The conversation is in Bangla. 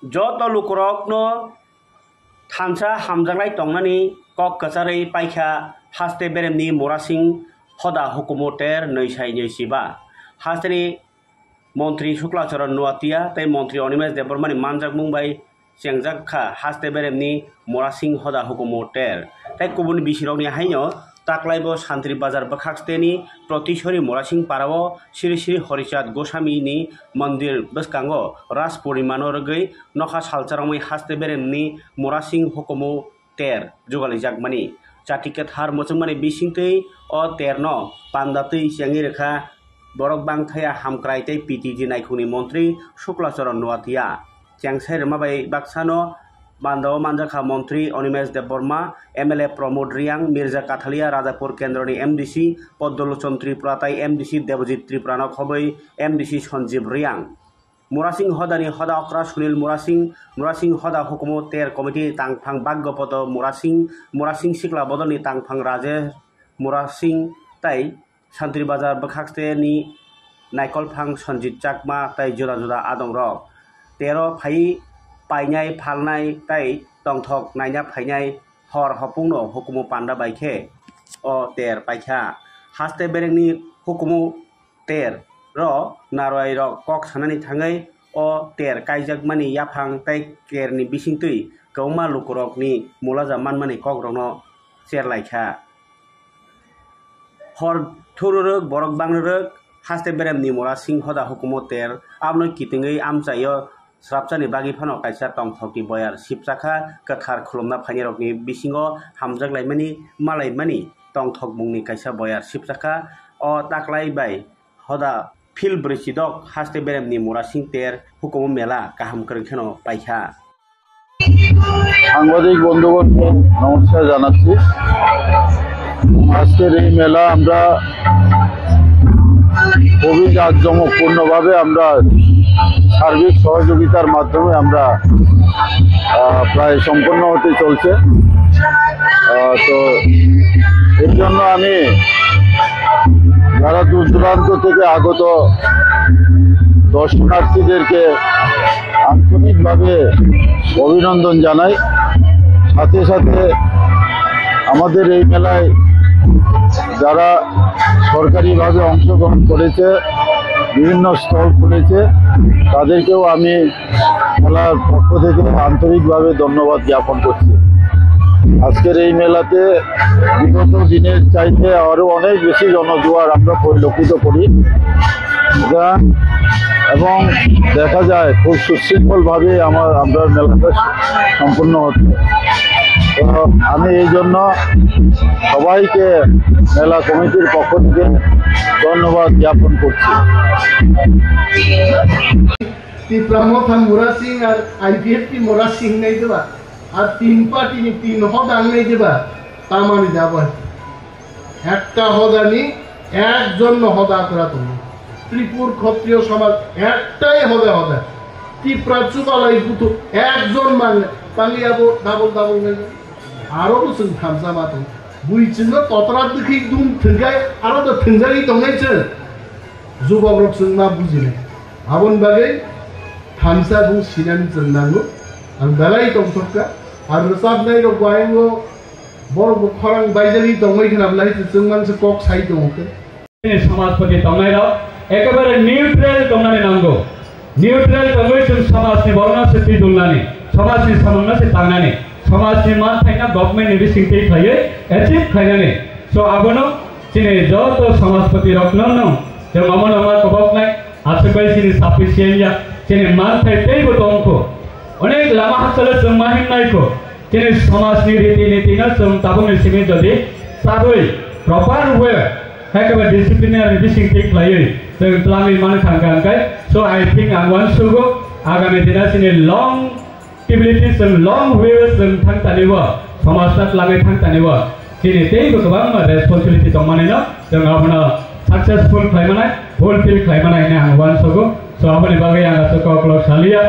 joto lukurokno thansa hamjanglai tongnani kok kacharai paikha haste beremni morasing hoda hukumoter neusai neusiba hasteni মন্ত্রী শুক্লাচরণ নোয়াতিয়া তাই মন্ত্রী অনিমেষ দেববর্মানি মানজাক মুম্বাই চেংজাকখা হাসতে বেরেমনি মরাসিং হদা হুকুমটের তাই কুবুন বিশিরকনি হাইনো তাকলাইবো শান্তি বাজার বখাকস্তেনি প্রতিশরী মরাসিং পারাও শ্রী শ্রী হরিচাঁদ গোস্বামীনি মন্দির বসকাঙ্গ রাজ পরিমাণ রগৈ নখা সালচারমই হাসতে বেরেমনি মরাসিং হুকুমো তের জোগালি জাকমানি চাটিকে থার মোচংমানি বিসিংতৈ অ তেরন পান্দাতৈ চেঙি রেখা borok bangthaya hamkrai tei PTG naikuni মন্ত্রী শুক্লাচরণ নোয়াতিয়া চেংসাই রমাবাই বাক্সানো বান্দাও মানজাখা মন্ত্রী অনিমেষ দেববর্মা MLA প্রমোদ রিয়াং মির্জা কাথালিয়া রাজাপুর কেন্দ্রনি MDC পদ্মলোচন ত্রিপুরা তাই MDC দেবজিৎ ত্রিপুরানক হবৈ MDC সঞ্জীব রিয়াং মুরাসিং হদানি হদা অকরা সুনীল মুরাসিং হদা হুকুমো তের কমিটি তাংফাং বাগ্যপত মুরাসিং সিকলা বদলনি তাংফাং রাজেশ মুরাসিং তাই শান্তি বাজার বখাকস্তেনি নাইকলফাং সঞ্জিত চাকমা তাই জুদা জুদা আদং রক তেরো ফাই পাইনাই ফালনাই তাই টংথক নাইনা ফাইনাই হর হপুংনো হুকুমু পান্ডা বাইখে অ তের পাইখা হাস্তে বেরেংনি হুকুমু তের র নারয় রক কক সানানি থাঙै অ তের কাইজাকমানি याफां তাই কেরনি বিসিংতৈ গৌমা লুকুরকনি মুলাজা মানমানি cock Rono চেরলাইখা hor thururuk borok bangruk haste beremni morasing hoda hukumoter amno kitingei amchayo srapchani bagi phano kaisa tongthokni boyar sipchakha kathar khulumna phainirokni bisingo hamjaklaimani malaimani tongthok mungni kaisa boyar sipchakha o taklai bai hoda phil brisidok haste beremni morasing ter hukumo mela kaham krengkheno paikha সাংবাদিক বন্ধুগণকে নমস্কার জানাচ্ছি। আজকের এই মেলা আমরা খুবই জাঁকজমকপূর্ণভাবে আমরা সার্বিক সহযোগিতার মাধ্যমে আমরা প্রায় সম্পন্ন হতে চলছে। তো এর জন্য আমি যারা দূর দূরান্ত থেকে আগত দর্শনার্থীদেরকে আন্তরিকভাবে অভিনন্দন জানাই। সাথে সাথে আমাদের এই মেলায় যারা সরকারিভাবে অংশগ্রহণ করেছে, বিভিন্ন স্টল খুলেছে, তাদেরকেও আমি মেলার পক্ষ থেকে আন্তরিকভাবে ধন্যবাদ জ্ঞাপন করছি। আজকের এই মেলাতে বিগত দিনের চাইতে আরও অনেক বেশি জনজোয়ার আমরা পরিলক্ষিত করি এবং দেখা যায় খুব সুশৃঙ্খলভাবে আমরা মেলাটা সম্পূর্ণ হচ্ছে। তো আমি এই জন্য সবাইকে মেলা কমিটির পক্ষ থেকে ধন্যবাদ জ্ঞাপন করছি। মোরাসিং আর IPF মোরাসিং নেই দেবা আর তিন পার্টি তিন হদাং নেই দেবা তার মানে যাবার একটা হদানি একজন হদা করা তুমি ত্রিপুর ক্ষত্রিয় সমাজ একটাই হবে হদা ত্রিপুরা চুকালাই পুতু একজন মানে পালিয়াবো ডাবল নেই আরো বসুন থামসা মাতো বুঝছেন ততরা দেখি দুম থিঙ্গাই আরো তো থিঙ্গাই দংনাইছে যুবক রকসুন না বুঝিলে আবন বাগে থামসা বু সিনানি চন্দাঙ্গো আর বেলাই দংথকা আর রসাব নাই রক গায়ঙ্গো বড় খরাং বাইজারি দংমাই খানাবলাই जों मानसे কক সাই দংকে সমাজপতি দংনাইরাও একেবারে নিউট্রাল দংনানি নাঙ্গো নিউট্রাল দংই जों समाजनि बरनासति दंनानि समाजनि सामनासि थांनानि समाजनि मान थाइना गभर्नमेन्टनि बिसिंथि थायै एचिभ खायनानि सो आबनो दिनै जत समाजपति रत्ननो जों अमन अमा कबकनाय आसबाय दिनै साफिसियेन्या दिनै मान थाइतैबो दंखो अनेक लामा हासले जों माहिमनायखौ दिनै समाजनि रीति नीतिना जों ताबुनि सिङै जदि साबै प्रपार वे एकेबारे डिसिप्लिनारि बिसिंथि खायै जों लामि मान थांगांगाय सो आई थिंक आं वान सुगो आगामी दिना दिनै लं टिबिलिटिस जों लं वे जों थांतानिबो समाजना लामि थांतानिबो दिनै दैबो गोबां रेसपन्सिबिलिटि दंमानैनो जों आबनो सक्सेसफुल खालामनाय फुलफिल खालामनाय आं वान सुगो सो आबनि बागै आं आसो कक्लक सालिया